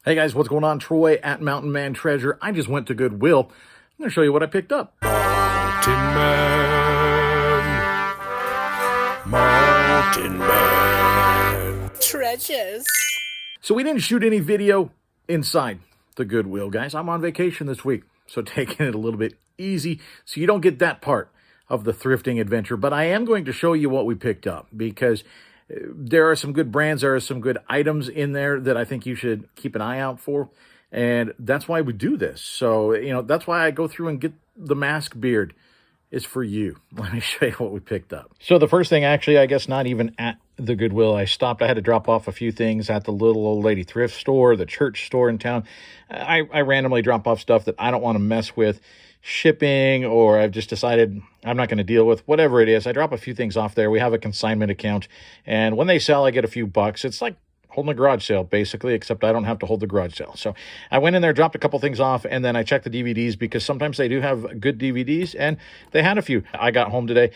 Hey guys, what's going on? Troy at Mountain Man Treasure. I just went to Goodwill. I'm going to show you what I picked up. Mountain Man Treasures. So we didn't shoot any video inside the Goodwill, guys. I'm on vacation this week, so taking it a little bit easy so you don't get that part of the thrifting adventure. But I am going to show you what we picked up because there are some good brands, there are some good items in there that I think you should keep an eye out for. And that's why we do this. So, that's why I go through and get the mask beard. Is for you. Let me show you what we picked up. So the first thing, actually, I guess not even at the Goodwill. I stopped. I had to drop off a few things at the little old lady thrift store, the church store in town. I randomly drop off stuff that I don't want to mess with shipping, or I've just decided I'm not going to deal with, whatever it is. I drop a few things off there. We have a consignment account, and when they sell, I get a few bucks. It's like holding a garage sale, basically, except I don't have to hold the garage sale. So I went in there, dropped a couple things off, and then I checked the DVDs because sometimes they do have good DVDs, and they had a few. I got home today.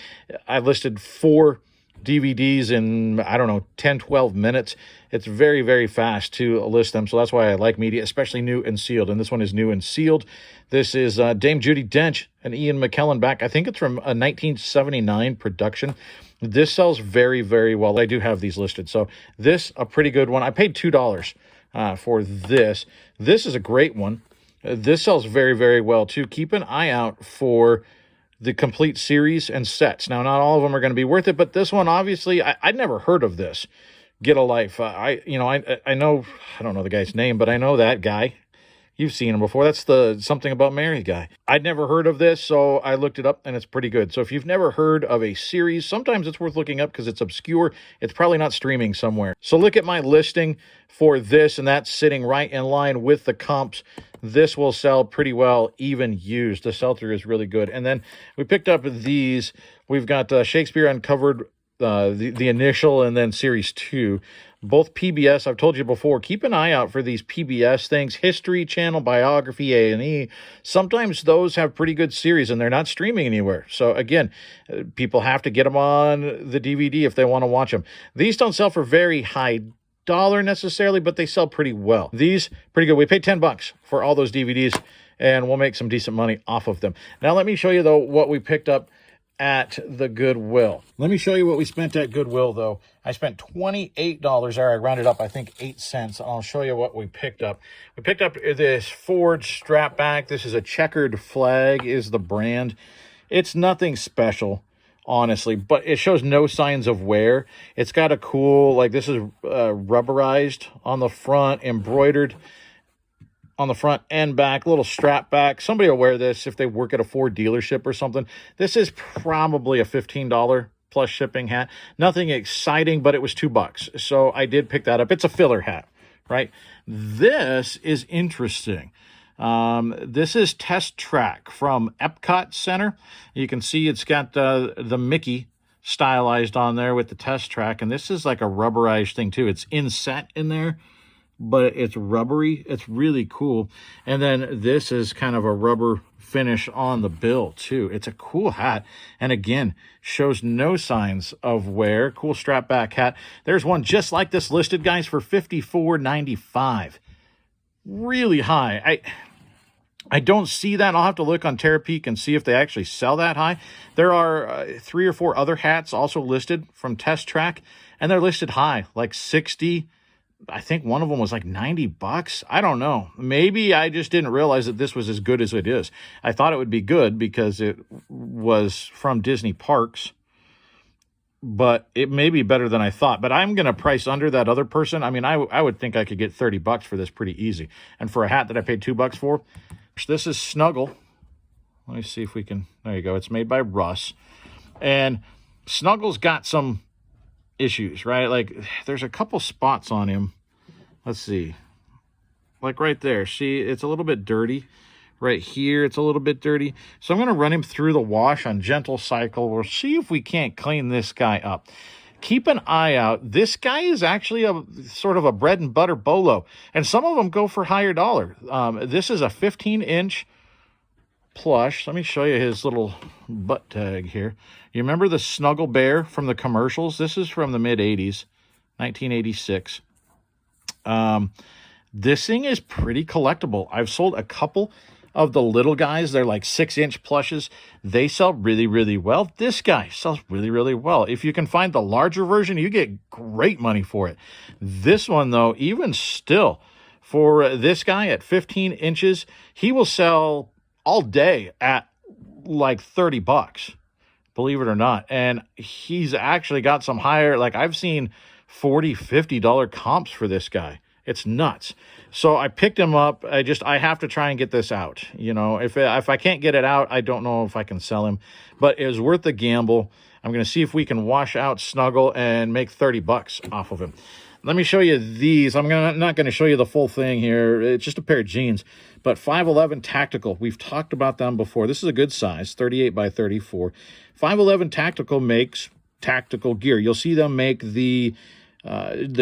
I listed 4 DVDs in, 10, 12 minutes. It's very, very fast to list them, so that's why I like media, especially new and sealed, and this one is new and sealed. This is Dame Judi Dench and Ian McKellen back. I think it's from a 1979 production. This sells very, very well. I do have these listed. So this, a pretty good one. I paid $2 for this. This is a great one. This sells very, very well too. Keep an eye out for the complete series and sets. Now, not all of them are going to be worth it, but this one, obviously, I'd never heard of this. Get a Life. I know, I don't know the guy's name, but I know that guy. You've seen him before. That's the Something About Mary guy. I'd never heard of this, so I looked it up, and it's pretty good. So if you've never heard of a series, sometimes it's worth looking up because it's obscure. It's probably not streaming somewhere. So look at my listing for this, and that's sitting right in line with the comps. This will sell pretty well, even used. The sell-through is really good. And then we picked up these. We've got Shakespeare Uncovered, the initial, and then Series 2. Both PBS. I've told you before, keep an eye out for these PBS things. History Channel, Biography, A&E. Sometimes those have pretty good series, and they're not streaming anywhere. So, again, people have to get them on the DVD if they want to watch them. These don't sell for very high dollar necessarily, but they sell pretty well. These, pretty good. We paid $10 for all those DVDs, and we'll make some decent money off of them. Now, let me show you, though, what we picked up at the Goodwill. Let me show you what we spent at Goodwill, though. I spent $28 there. I rounded up, I think, 8 cents. I'll show you what we picked up. We picked up this Ford strap back. This is a Checkered Flag is the brand. It's nothing special, honestly, but it shows no signs of wear. It's got a cool, this is rubberized on the front, embroidered on the front and back, little strap back. Somebody will wear this if they work at a Ford dealership or something. This is probably a $15 plus shipping hat. Nothing exciting, but it was $2. So I did pick that up. It's a filler hat, right? This is interesting. This is Test Track from Epcot Center. You can see it's got the Mickey stylized on there with the Test Track. And this is like a rubberized thing too. It's inset in there, but it's rubbery. It's really cool. And then this is kind of a rubber finish on the bill too. It's a cool hat. And again, shows no signs of wear. Cool strap back hat. There's one just like this listed, guys, for $54.95. Really high. I don't see that. I'll have to look on Terapeak and see if they actually sell that high. There are 3 or 4 other hats also listed from Test Track, and they're listed high, like 60. I think one of them was like $90. I don't know. Maybe I just didn't realize that this was as good as it is. I thought it would be good because it was from Disney Parks, but it may be better than I thought. But I'm going to price under that other person. I mean, I would think I could get $30 for this pretty easy. And for a hat that I paid $2 for, this is Snuggle. Let me see if we can, there you go. It's made by Russ. And Snuggle's got some issues, right? Like there's a couple spots on him. Let's see. Like right there. See, it's a little bit dirty. Right here, it's a little bit dirty. So I'm going to run him through the wash on gentle cycle. We'll see if we can't clean this guy up. Keep an eye out. This guy is actually a sort of a bread and butter bolo, and some of them go for higher dollar. This is a 15-inch plush. Let me show you his little butt tag here. You remember the Snuggle Bear from the commercials? This is from the mid-'80s, 1986. This thing is pretty collectible. I've sold a couple of the little guys. They're like 6-inch plushes. They sell really, really well. This guy sells really, really well. If you can find the larger version, you get great money for it. This one, though, even still, for this guy at 15 inches, he will sell all day at like 30 bucks, believe it or not. And he's actually got some higher, like I've seen $40, $50 comps for this guy. It's nuts. So I picked him up. I have to try and get this out. You know, if I can't get it out, I don't know if I can sell him, but it was worth the gamble. I'm going to see if we can wash out Snuggle and make 30 bucks off of him. Let me show you these. I'm not going to show you the full thing here. It's just a pair of jeans, but 511 Tactical. We've talked about them before. This is a good size, 38 by 34. 511 Tactical makes tactical gear. You'll see them make the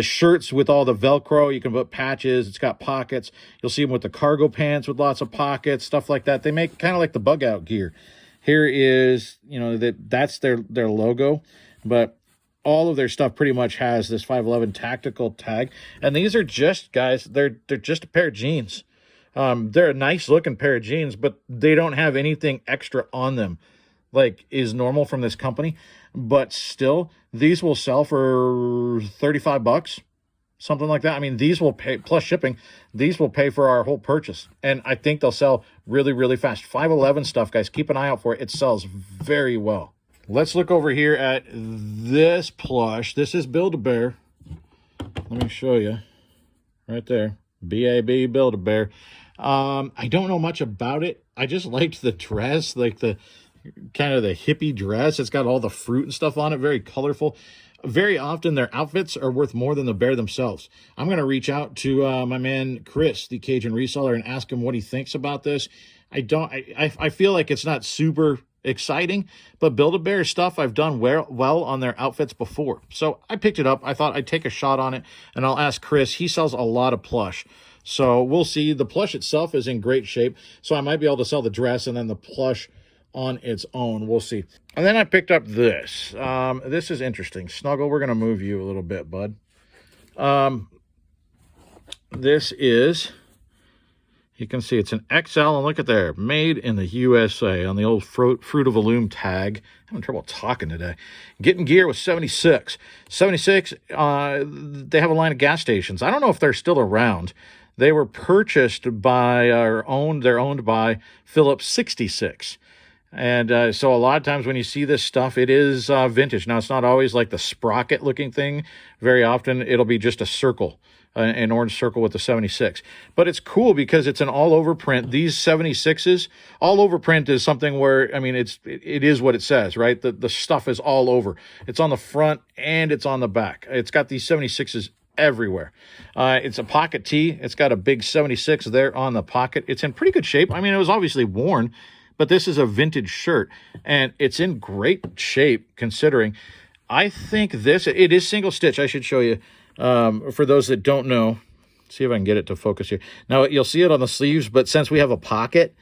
shirts with all the Velcro. You can put patches. It's got pockets. You'll see them with the cargo pants with lots of pockets, stuff like that. They make kind of like the bug out gear. Here is, you know, that's their logo, but all of their stuff pretty much has this 511 Tactical tag. And these are just, guys, they're just a pair of jeans. They're a nice looking pair of jeans, but they don't have anything extra on them like is normal from this company. But still, these will sell for 35 bucks, something like that. I mean, these will pay, plus shipping, these will pay for our whole purchase. And I think they'll sell really, really fast. 511 stuff, guys, keep an eye out for it. It sells very well. Let's look over here at this plush. This is Build-A-Bear. Let me show you. Right there. B-A-B, Build-A-Bear. I don't know much about it. I just liked the dress, like the kind of the hippie dress. It's got all the fruit and stuff on it, very colorful. Very often their outfits are worth more than the bear themselves. I'm going to reach out to my man Chris, the Cajun reseller, and ask him what he thinks about this. I feel like it's not super exciting, but Build-A-Bear stuff I've done well on their outfits before. So I picked it up. I thought I'd take a shot on it, and I'll ask Chris. He sells a lot of plush. So we'll see. The plush itself is in great shape, so I might be able to sell the dress and then the plush on its own. We'll see. And then I picked up this. This is interesting. Snuggle, we're going to move you a little bit, bud. This is, you can see it's an XL, and look at there, made in the USA on the old Fruit of a Loom tag. I'm having trouble talking today. Getting Gear was 76. 76, they have a line of gas stations. I don't know if they're still around. They were purchased by, they're owned by Phillips 66. And so a lot of times when you see this stuff, it is vintage. Now, it's not always like the sprocket looking thing. Very often it'll be just a circle, an orange circle with the 76. But it's cool because it's an all-over print. These 76s, all-over print is something where, I mean, it is what it says, right? The stuff is all over. It's on the front and it's on the back. It's got these 76s everywhere. It's a pocket tee. It's got a big 76 there on the pocket. It's in pretty good shape. I mean, it was obviously worn, but this is a vintage shirt, and it's in great shape considering. I think it is single stitch. I should show you for those that don't know. See if I can get it to focus here. Now, you'll see it on the sleeves, but since we have a pocket,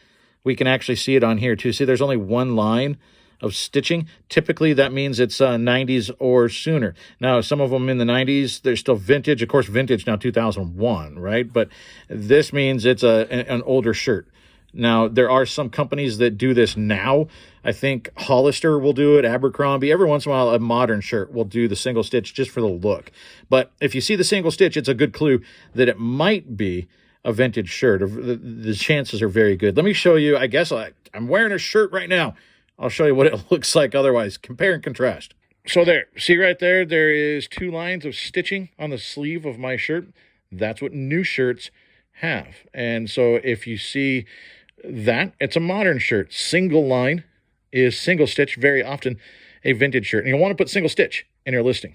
we can actually see it on here too. See, there's only one line of stitching. Typically, that means it's 90s or sooner. Now, some of them in the 90s, they're still vintage. Of course, vintage now 2001, right? But this means it's an older shirt. Now, there are some companies that do this now. I think Hollister will do it, Abercrombie. Every once in a while, a modern shirt will do the single stitch just for the look. But if you see the single stitch, it's a good clue that it might be a vintage shirt. The chances are very good. Let me show you. I guess I'm wearing a shirt right now. I'll show you what it looks like otherwise. Compare and contrast. So there, see right there, there is 2 lines of stitching on the sleeve of my shirt. That's what new shirts have. And so if you see that, it's a modern shirt. Single line is single stitch, very often a vintage shirt. And you'll want to put single stitch in your listing.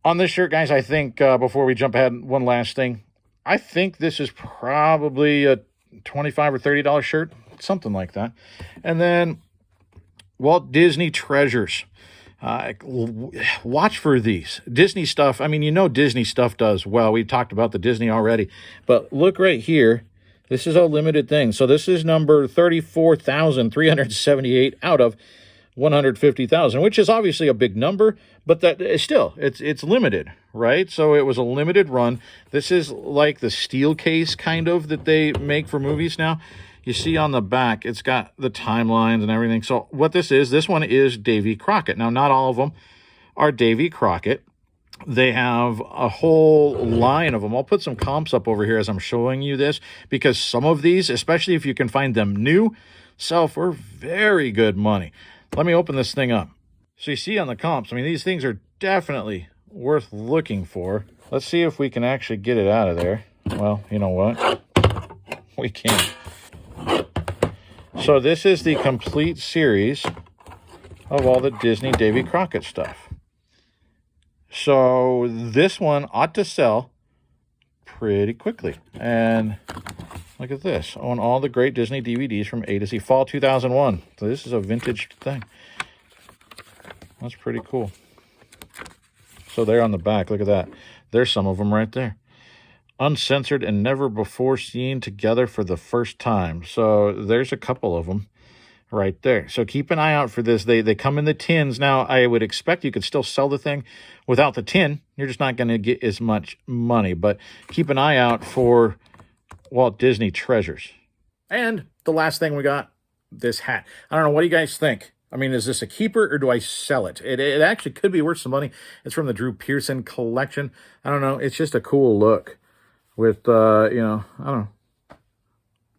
On this shirt, guys, I think before we jump ahead, one last thing. I think this is probably a $25 or $30 shirt, something like that. And then Walt Disney Treasures. Watch for these. Disney stuff, I mean, you know Disney stuff does well. We talked about the Disney already. But look right here. This is a limited thing. So this is number 34,378 out of 150,000, which is obviously a big number, but that is still, it's limited, right? So it was a limited run. This is like the steel case kind of that they make for movies now. You see on the back, it's got the timelines and everything. So what this one is Davy Crockett. Now, not all of them are Davy Crockett. They have a whole line of them. I'll put some comps up over here as I'm showing you this, because some of these, especially if you can find them new, sell for very good money. Let me open this thing up. So you see on the comps, I mean, these things are definitely worth looking for. Let's see if we can actually get it out of there. Well, you know what? We can't. So this is the complete series of all the Disney Davy Crockett stuff. So this one ought to sell pretty quickly. And look at this. On all the great Disney DVDs from A to Z. Fall 2001. So this is a vintage thing. That's pretty cool. So there on the back, look at that. There's some of them right there. Uncensored and never before seen together for the first time. So there's a couple of them right there. So keep an eye out for this. They come in the tins. Now, I would expect you could still sell the thing without the tin. You're just not going to get as much money. But keep an eye out for Walt Disney treasures. And the last thing we got, this hat. I don't know. What do you guys think? I mean, is this a keeper or do I sell it? It actually could be worth some money. It's from the Drew Pearson collection. I don't know. It's just a cool look with, you know, I don't know. What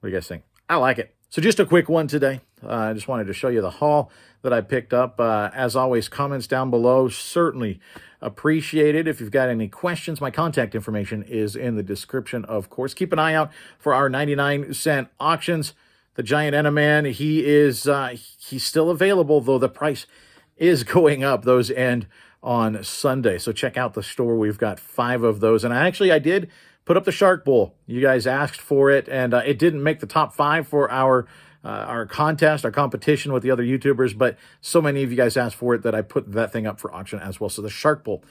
do you guys think? I like it. So just a quick one today. I just wanted to show you the haul that I picked up. As always, comments down below. Certainly appreciated. If you've got any questions, my contact information is in the description, of course. Keep an eye out for our 99-cent auctions. The Giant Enterman, he's still available, though the price is going up. Those end on Sunday. So check out the store. We've got 5 of those. And I did put up the Shark Bowl. You guys asked for it, and it didn't make the top 5 for our contest, our competition with the other YouTubers, but so many of you guys asked for it that I put that thing up for auction as well. So the Shark Bowl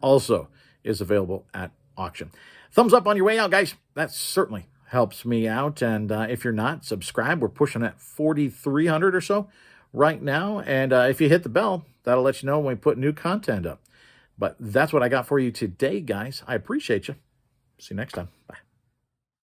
also is available at auction. Thumbs up on your way out, guys. That certainly helps me out. And if you're not, subscribe. We're pushing at 4,300 or so right now. And if you hit the bell, that'll let you know when we put new content up. But that's what I got for you today, guys. I appreciate you. See you next time.